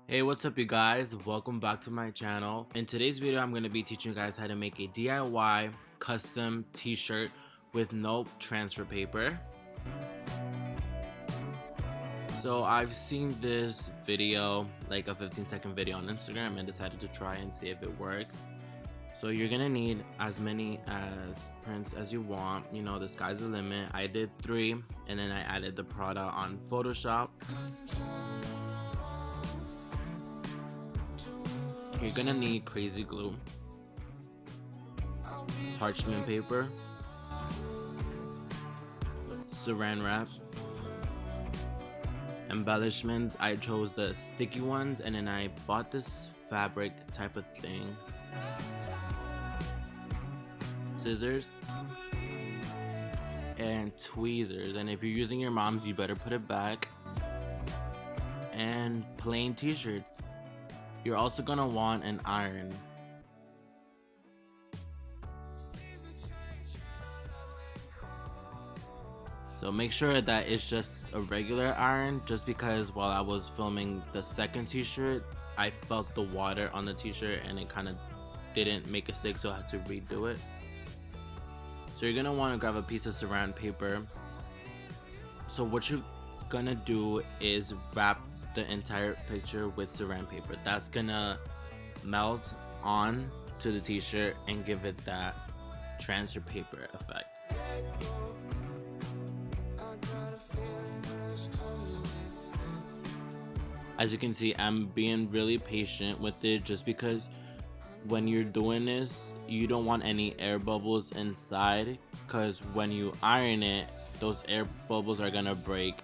Hey, what's up you guys? Welcome back to my channel. In today's video, I'm going to be teaching you guys how to make a DIY custom t-shirt with no transfer paper. So I've seen this video, like a 15-second video on Instagram, and decided to try and see if it works. So you're gonna need as many prints as you want. You know, the sky's the limit. I did 3 and then I added the product on Photoshop. You're gonna need crazy glue, parchment paper, saran wrap, embellishments. I chose the sticky ones, and then I bought this fabric type of thing, scissors, and tweezers. And if you're using your mom's, you better put it back. And plain t-shirts. You're also gonna want an iron. So make sure that it's just a regular iron, just because while I was filming the second t-shirt, I felt the water on the t-shirt and it kind of didn't make it stick, so I had to redo it. So you're gonna want to grab a piece of saran paper. So what you're gonna do is wrap the entire picture with saran paper. That's gonna melt on to the t-shirt and give it that transfer paper effect. As you can see, I'm being really patient with it, just because when you're doing this, you don't want any air bubbles inside, because when you iron it, those air bubbles are gonna break.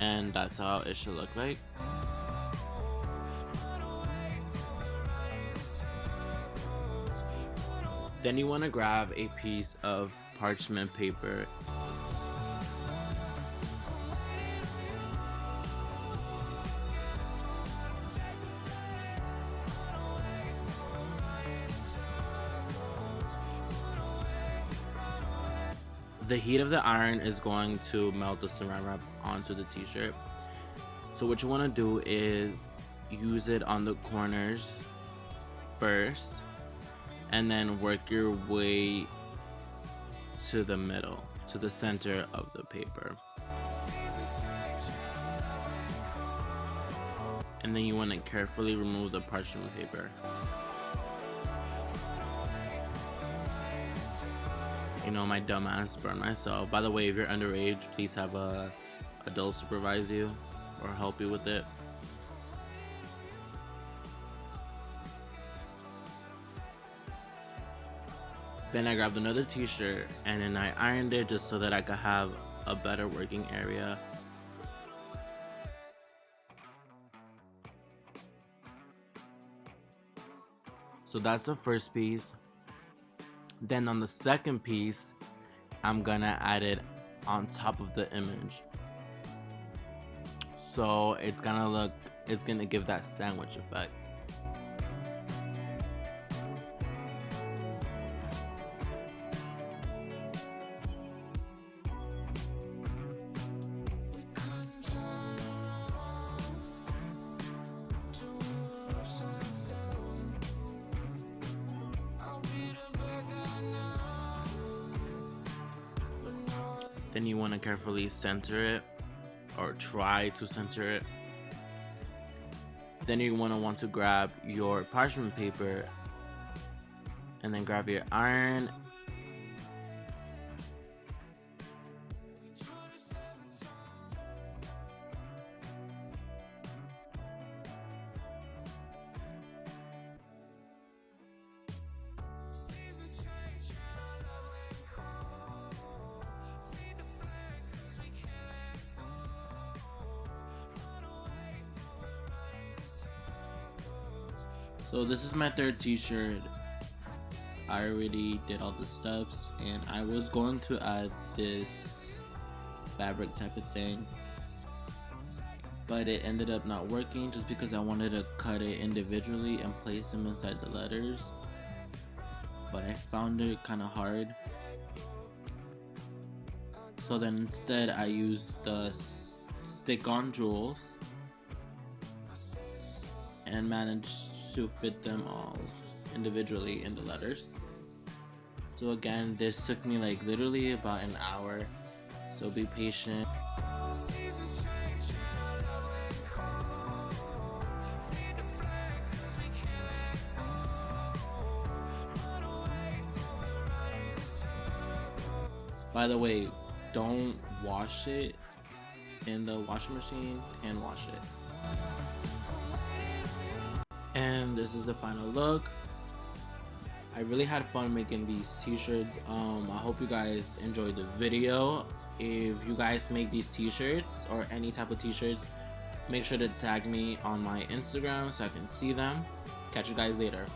And that's how it should look like. Then you want to grab a piece of parchment paper. The heat of the iron is going to melt the saran wrap onto the t-shirt. So what you want to do is use it on the corners first, and then work your way to the middle, to the center of the paper. And then you want to carefully remove the parchment paper. You know, my dumb ass burned myself. By the way, if you're underage, please have a adult supervise you or help you with it. Then I grabbed another t-shirt and then I ironed it, just so that I could have a better working area. So that's the first piece. Then on the second piece, I'm gonna add it on top of the image. So it's gonna give that sandwich effect. Then you want to carefully center it, or try to center it. Then you want to grab your parchment paper and then grab your iron. So this is my third t-shirt. I already did all the steps, and I was going to add this fabric type of thing, but it ended up not working just because I wanted to cut it individually and place them inside the letters, but I found it kind of hard. So then instead I used the stick-on jewels and managed to fit them all individually in the letters. So again, this took me like literally about an hour, so be patient. By the way, don't wash it in the washing machine, hand wash it. And this is the final look. I really had fun making these t-shirts. I hope you guys enjoyed the video. If you guys make these t-shirts or any type of t-shirts, make sure to tag me on my Instagram so I can see them. Catch you guys later.